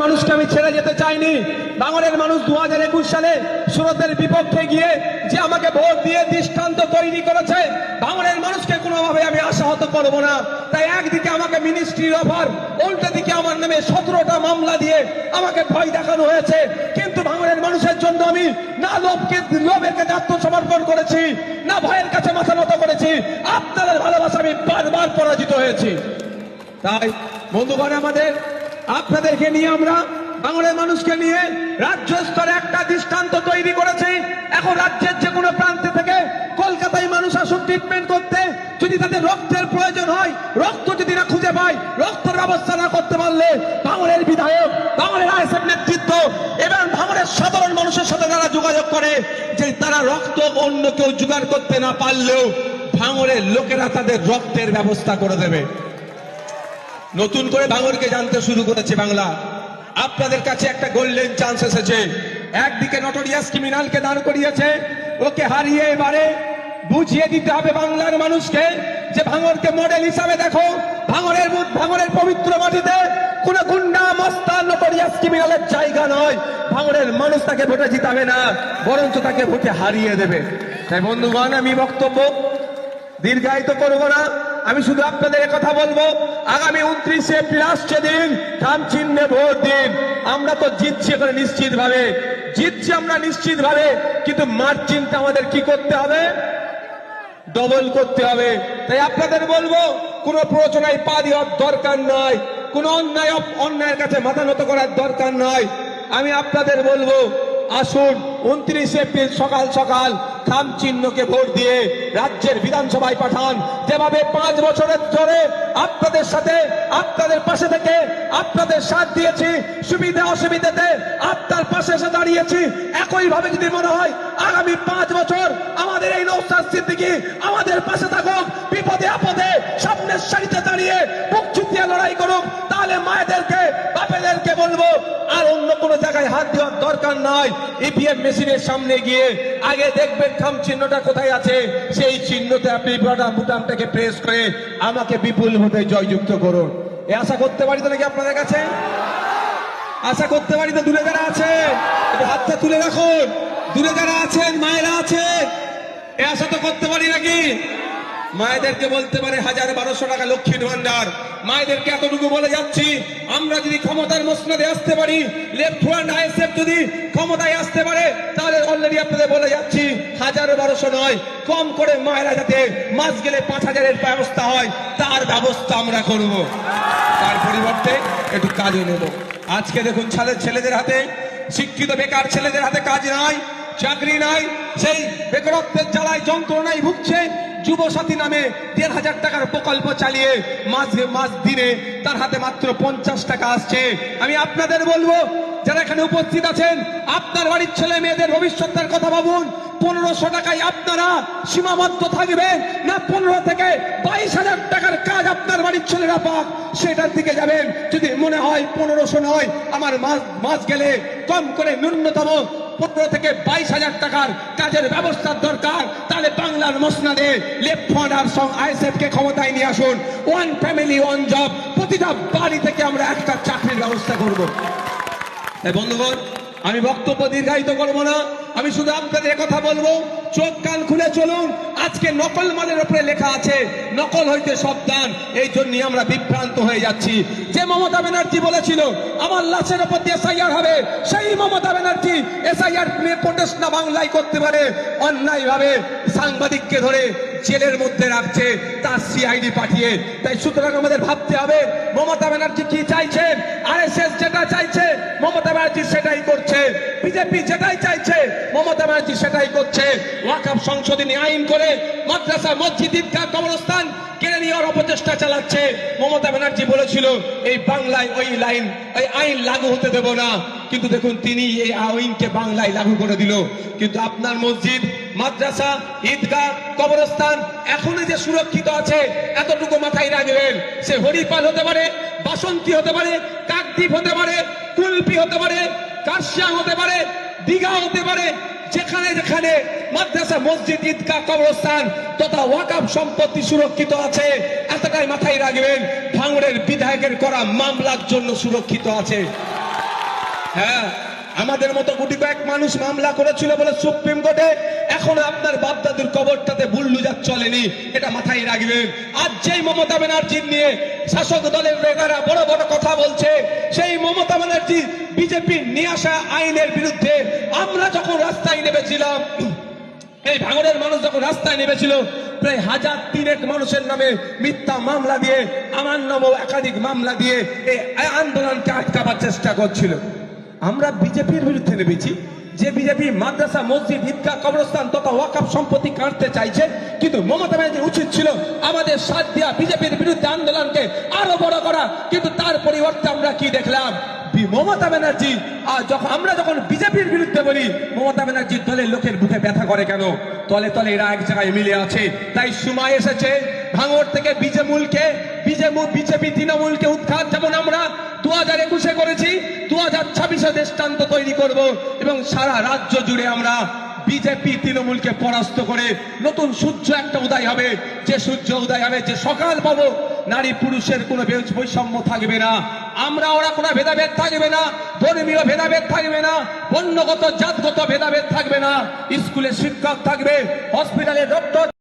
মানুষকে আমি ছেড়ে যেতে চাইনি। বাংলার মানুষ 2021 সালে সুরতের বিপক্ষে গিয়ে যে আমাকে ভোট দিয়ে দৃষ্টান্ত তৈরি করেছে, বাংলার মানুষকে কোনোভাবে আমি আশাহত করব না। তাই একদিকে আমাকে মিনিস্ট্রির অফার, উল্টো দিকে আমার নামে 17টা মামলা দিয়ে আমাকে ভয় দেখানো হয়েছে। কিন্তু বাংলার মানুষের জন্য আমি না লোভের কাছে আত্মসমর্পণ করেছি, না ভয়ের কাছে মাথা নত করেছি। আপনাদের ভালোবাসা আমি বারবার পরাজিত হয়েছি। তাই বন্ধুগণ, আপনাদেরকে নিয়ে আমরা বাংলার মানুষকে নিয়ে রাজ্য স্তরে একটা দৃষ্টান্ত তৈরি করেছি। এখন রাজ্যের যে কোনো প্রান্তে থেকে কলকাতায় মানুষ আসুন ট্রিটমেন্ট করতে, যদি তাদের রক্তের প্রয়োজন হয়, রক্ত যদি না খুঁজে পায়, রক্তের ব্যবস্থা না করতে পারলে বাংলার বিধায়ক, বাংলার আইএসএফ নেতৃত্ব এবং বাংলার সাধারণ মানুষের সাথে তারা যোগাযোগ করে যে তারা রক্ত অন্য কেউ জোগাড় করতে না পারলেও ভাঙড়ের লোকেরা তাদের রক্তের ব্যবস্থা করে দেবে। নতুন করে ভাঙড়কে জানতে শুরু করেছে বাংলা। আপনাদের কাছে একটা গোল্ডেন চান্স এসেছে। একদিকে নটোরিয়াস ক্রিমিনালকে দাঁড় করিয়েছে, ওকে হারিয়ে এবারে বুঝিয়ে দিতে হবে বাংলার মানুষকে যে ভাঙড়কে মডেল হিসাবে দেখো। ভাঙড়ের পবিত্র মাটিতে কোন গুন্ডা মস্তান নটোরিয়াস ক্রিমিনালের জায়গা নয়। ভাঙড়ের মানুষ তাকে ভোটে জিতাবে না, বরঞ্চ তাকে ভোটে হারিয়ে দেবে। তাই বন্ধুগণ, আমি বক্তব্য দীর্ঘায়িত করবো না। আমি শুধু আপনাদের কথা বলবো, আগামী 29 এপ্রিল আসছে দিন, খাম চিহ্নে ভোট দিন। আমরা তো জিতছি এখানে নিশ্চিত ভাবে, জিতছি আমরা নিশ্চিত ভাবে, কিন্তু মার্জিনটা আমাদের কি করতে হবে? ডবল করতে হবে। তাই আপনাদের বলবো, কোনো প্ররোচনায় পা দেওয়ার দরকার নয়, কোনো অন্যায়ের কাছে মাথা নত করার দরকার নয়। আমি আপনাদের বলবো, আসুন 29 এপ্রিল সকাল সকাল খাম চিহ্নকে ভোট দিয়ে রাজ্যের বিধানসভায় পাঠান। যেভাবে 5 বছরের ধরে আপনাদের সাথে, আপনাদের পাশে থেকে আপনাদের সাথ দিয়েছি, সুবিধা অসুবিধাতে আপনার পাশে এসে দাঁড়িয়েছি, একইভাবে যদি মনে হয় আগামী 5 বছর আমাদের এই নওশাদ সিদ্দিকী আমাদের পাশে থাকুক, বিপদে আপদে সামনের সারিতে দাঁড়িয়ে বুক চিতিয়ে লড়াই করুক, তাহলে মায়েদেরকে, বাপেদেরকে বলবো আর অন্য কোনো জায়গায় হাত দেওয়ার দরকার নয়। ইভিএম মেশিনের সামনে গিয়ে আগে দেখবেন খাম চিহ্নটা কোথায় আছে, সেই চিহ্নতে আপনি বুটামটাকে প্রেস করে আমাকে বিপুল ভোটে জয়যুক্ত করুন। এ আশা করতে পারি তো নাকি আপনাদের কাছে? আশা করতে পারি তো? দূরে যারা আছে একটু হাতটা তুলে রাখুন, দূরে যারা আছেন, মায়েরা আছেন, এ আশা তো করতে পারি নাকি? মায়েদেরকে বলতে পারে 1000-1200 টাকা লক্ষ্মীর ভান্ডার। মায়েদেরকে এতটুকু বলে যাচ্ছি, আমরা যদি ক্ষমতার মসনদে আসতে পারি, লেফট হ্যান্ড আইএসএফ যদি ক্ষমতায় আসতে পারে, তাহলে অলরেডি আপনাদের বলে যাচ্ছি 1000-1200 নয়, কম করে মায়েরা যাতে মাস গেলে 5000-এর ব্যবস্থা হয়, তার ব্যবস্থা আমরা করব। তার পরিবর্তে একটু কাজে নেব। আজকে দেখুন ছেলেদের হাতে, শিক্ষিত বেকার ছেলেদের হাতে কাজ নাই, চাকরি নাই, সেই বেকারত্বের জ্বালায় যন্ত্রণায় ভুগছে। যুব সাথী নামে 1500 টাকার প্রকল্প চালিয়ে মাস দিনে তার হাতে মাত্র 50 টাকা আসছে। আমি আপনাদের বলবো, যারা এখানে উপস্থিত আছেন, আপনার বাড়ির ছেলে মেয়েদের ভবিষ্যতের কথা ভাবুন। 1500 টাকায় আপনারা সীমাবদ্ধ থাকবেন না 15 থেকে 22,000 টাকার কাজ আপনার বাড়ির ছেলেরা পাক, সেটার দিকে যাবেন। যদি মনে হয় 1500 নয়, আমার মাস গেলে কম করে ন্যূনতম 15 থেকে 22,000 টাকার কাজের ব্যবস্থার দরকার, তাহলে বাংলার মসনদে লেফট ফ্রন্ট আর আইএসএফ কে ক্ষমতায় নিয়ে আসুন। 1 ফ্যামিলি 1 জব, প্রতিটা বাড়ি থেকে আমরা একটা চাকরির ব্যবস্থা করব। তাই বন্ধুগণ, আমি বক্তব্য দীর্ঘায়িত করবো না। আমি শুধু আপনাদের কথা বলবো, চোখ কান খুলে চলুন। আজকে নকল মালের উপরে লেখা আছে নকল হইতে সাবধান, এই জন্য আমরা বিভ্রান্ত হয়ে যাচ্ছি। যে মমতা ব্যানার্জি বলেছিল আমার লাশের উপর এসআইআর হবে, সেই মমতা ব্যানার্জি এসআইআর প্রোটেস্ট না বাংলায় করতে পারে, অন্যায় ভাবে সাংবাদিককে ধরে জেলের মধ্যে রাখছে, তার সিআইডি পাঠিয়ে। তাই সুতরাং আমাদের ভাবতে হবে মমতা ব্যানার্জি কি চাইছেন। আরএসএস যেটা চাইছে মমতা ব্যানার্জি সেটাই করছে, বিজেপি যেটাই চাইছে মমতা ব্যানার্জি সেটাই করছে। ওয়াকফ সংশোধনী আইন করে মাদ্রাসা, মসজিদ, ঈদগাহ, কবরস্থান কেড়ে নেওয়ার অপচেষ্টা চালাচ্ছে। মমতা ব্যানার্জি বলেছিল এই বাংলায় ওই আইন লাগু হতে দেব না, কিন্তু দেখুন তিনি এই আইনকে বাংলায় লাগু করে দিল। কিন্তু আপনার মসজিদ, মাদ্রাসা, ঈদগাহ, কবরস্থান এখনো যে সুরক্ষিত আছে, এতটুকু মাথায় রাখবেন। সে হরিপাল হতে পারে, বাসন্তী হতে পারে, কাকদ্বীপ হতে পারে, কুলপি হতে পারে, কার্শিয়া হতে পারে, দীঘা হতে পারে, যেখানে যেখানে মাদ্রাসা, মসজিদ, ঈদগাহ, কবরস্থান তথা ওয়াকফ সম্পত্তি সুরক্ষিত আছে, এতটাই মাথায় রাখবেন। ভাঙড়ের বিধায়কের করা মামলার জন্য সুরক্ষিত আছে। হ্যাঁ, আমাদের মতো গুটি কয়েক মানুষ মামলা করেছিল বলে সুপ্রিম কোর্টে এখনো আপনার বাপদাদুর কবরটাতে বুল্লুজার চলেনি, এটা মাথায় রাখবেন। আজ যেই মমতা ব্যানার্জির নিয়ে শাসক দলের নেতারা বড় বড় কথা বলছে, সেই মমতা ব্যানার্জি বিজেপির নিয়ে আসা আইনের বিরুদ্ধে আমরা যখন রাস্তায় নেমেছিলাম, এই ভাঙড়ের মানুষ যখন রাস্তায় নেমেছিল, প্রায় 1003 মানুষের নামে মিথ্যা মামলা দিয়ে, আমার নামেও একাধিক মামলা দিয়ে এই আন্দোলনকে আটকাবার চেষ্টা করছিল। আমরা বিজেপির বিরুদ্ধে নেমেছি, যে বিজেপি মাদ্রাসা, মসজিদ, ঈদগাহ, কবরস্থান তথা ওয়াকফ সম্পত্তি কাটতে চাইছে, কিন্তু মমতা ব্যানার্জির উচিত ছিল আমাদের সাথ দেওয়া, বিজেপির বিরুদ্ধে আন্দোলনকে আরো বড় করা। কিন্তু তার পরিবর্তে আমরা কি দেখলাম, মমতা ব্যানার্জি আমরা যখন বিজেপির বিরুদ্ধে বলি, মমতা ব্যানার্জির দলের লোকের বুকে ব্যথা করে কেন? তলে তলে এরা এক জায়গায় মিলে আছে। তাই সময় এসেছে ভাঙড় থেকে বিজেপি তৃণমূলকে উৎখাত যেমন আমরা 2021-এ করেছি, 2026-এ দৃষ্টান্ত তৈরি করব এবং সারা রাজ্য জুড়ে আমরা বিজেপি তৃণমূলকে পরাস্ত করে নতুন সূর্য একটা উদয় হবে। যে সূর্য উদয় হবে, যে সকাল পাবো, নারী পুরুষের কোনো বৈষম্য থাকবে না, আমরা ওরা কোনো ভেদাভেদ থাকবে না, ধর্মীয় ভেদাভেদ থাকবে না, বর্ণগত জাতগত ভেদাভেদ থাকবে না, স্কুলে শিক্ষক থাকবে, হসপিটালে ডক্টর